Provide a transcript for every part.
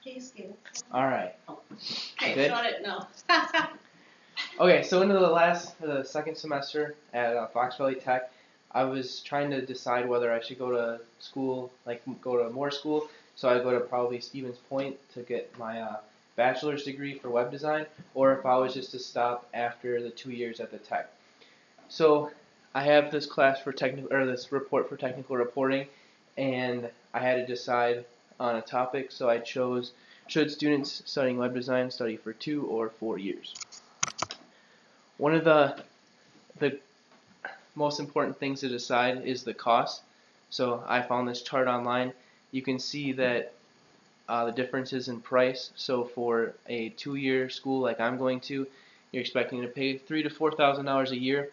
Please do. All right. Okay, Good? shut it. No. Okay, so into the second semester at Fox Valley Tech, I was trying to decide whether I should go to school, like go to more school. So I go to probably Stevens Point to get my bachelor's degree for web design, or if I was just to stop after the 2 years at the Tech. So I have this class for technical, or this report for technical reporting, and I had to decide on a topic. So I chose, should students studying web design study for 2 or 4 years? One of the most important things to decide is the cost. So I found this chart online. You can see that the differences in price. So for a 2-year school like I'm going to, you're expecting to pay $3,000 to $4,000 a year,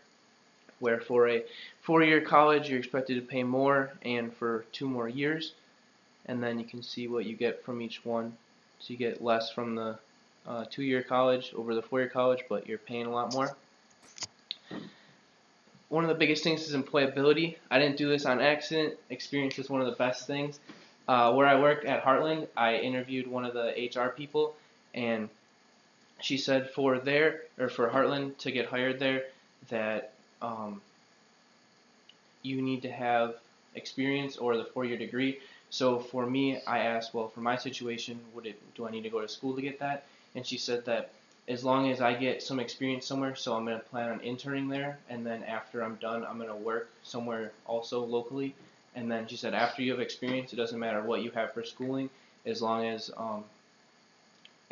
where for a 4-year college you're expected to pay more, and for 2 more years. And then you can see what you get from each one. So you get less from the 2-year college over the 4-year college, but you're paying a lot more. One of the biggest things is employability. I didn't do this on accident. Experience is one of the best things. Where I work at Heartland, I interviewed one of the HR people, and she said for Heartland to get hired there, that you need to have experience or the 4-year degree. So for me, I asked, well, for my situation, do I need to go to school to get that? And she said that as long as I get some experience somewhere, so I'm going to plan on interning there, and then after I'm done, I'm going to work somewhere also locally. And then she said after you have experience, it doesn't matter what you have for schooling, as long as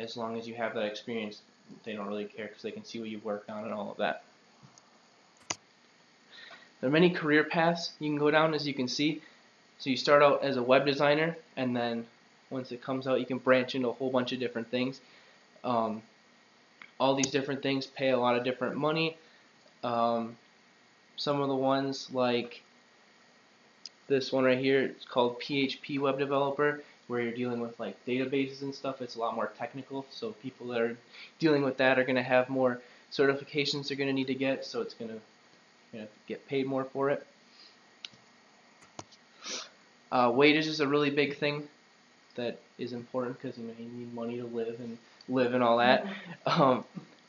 you have that experience, they don't really care because they can see what you've worked on and all of that. There are many career paths you can go down, as you can see. So you start out as a web designer, and then once it comes out, you can branch into a whole bunch of different things. All these different things pay a lot of different money. Some of the ones like this one right here, it's called PHP Web Developer, where you're dealing with like databases and stuff. It's a lot more technical, so people that are dealing with that are going to have more certifications they're going to need to get, so it's going to get paid more for it. Wages is a really big thing that is important because you need money to live and all that.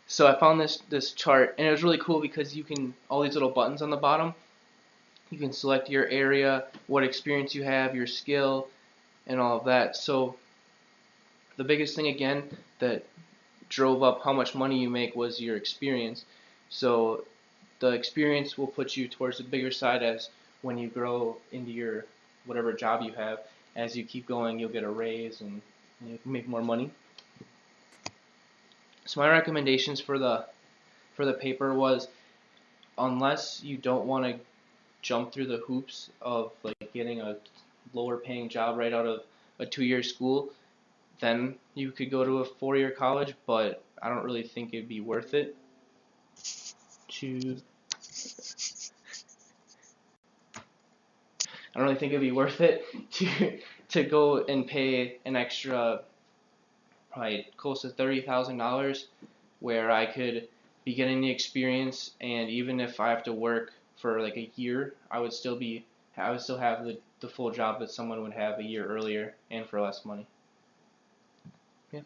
So I found this chart, and it was really cool because you can, all these little buttons on the bottom, you can select your area, what experience you have, your skill, and all of that. So the biggest thing again that drove up how much money you make was your experience. So the experience will put you towards the bigger side as when you grow into your whatever job you have. As you keep going, you'll get a raise and you can make more money. So my recommendations for the paper was, unless you don't want to jump through the hoops of like getting a lower paying job right out of a 2-year school, then you could go to a 4-year college, but I don't really think it'd be worth it to go and pay an extra probably close to $30,000, where I could be getting the experience, and even if I have to work for like a year, I would still have the full job that someone would have a year earlier and for less money. Yeah.